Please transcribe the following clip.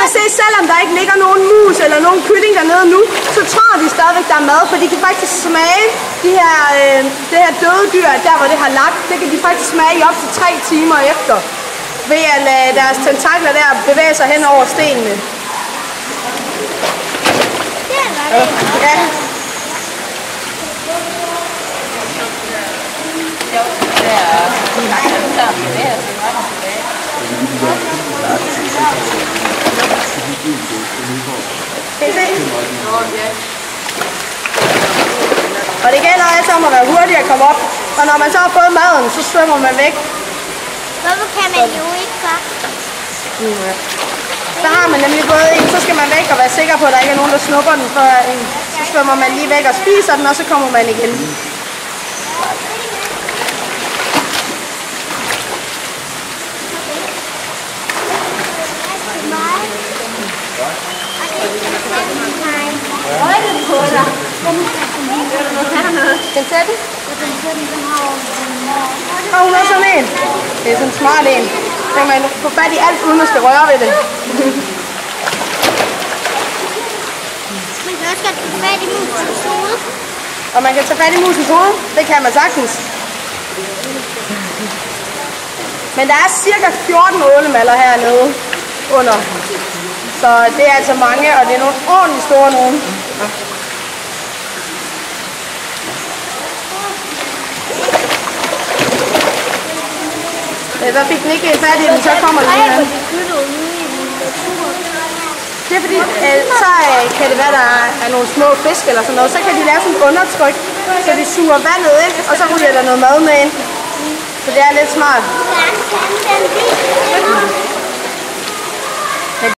kan se, selvom der ikke ligger nogen mus eller nogen kylling dernede nu, så tror de stadigvæk, der er mad, for de kan faktisk smage det her døde dyr, der hvor det har lagt. Det kan de faktisk smage i op til 3 timer efter, ved at lade deres tentakler der bevæge sig hen over stenene. Ja. Kan I se? Og det gælder altså om at være hurtig at komme op. Og når man så har fået maden, så svømmer man væk. Hvorfor kan man jo ikke godt? Så har man nemlig fået en, så skal man væk og være sikker på, at der ikke er nogen, der snupper den før en. Så svømmer man lige væk og spiser den, og så kommer man igen. Den sætte? Og hun har sådan en. Det er sådan en smart en. Så kan man få fat i alt, uden at skal røre ved det. Man kan også godt få fat i musens hoved. Og man kan tage fat i musens hoved. Det kan man sagtens. Men der er cirka 14 ålemaller hernede under. Så det er altså mange, og det er nogle ordentligt store nogen. Så fik den ikke fat i den, så kommer den her. Det er fordi, så kan det være, der er nogle små fisk eller sådan noget. Så kan de lave sådan et undertryk, så de suger vandet ind, og så ryger der noget mad med ind. Så det er lidt smart.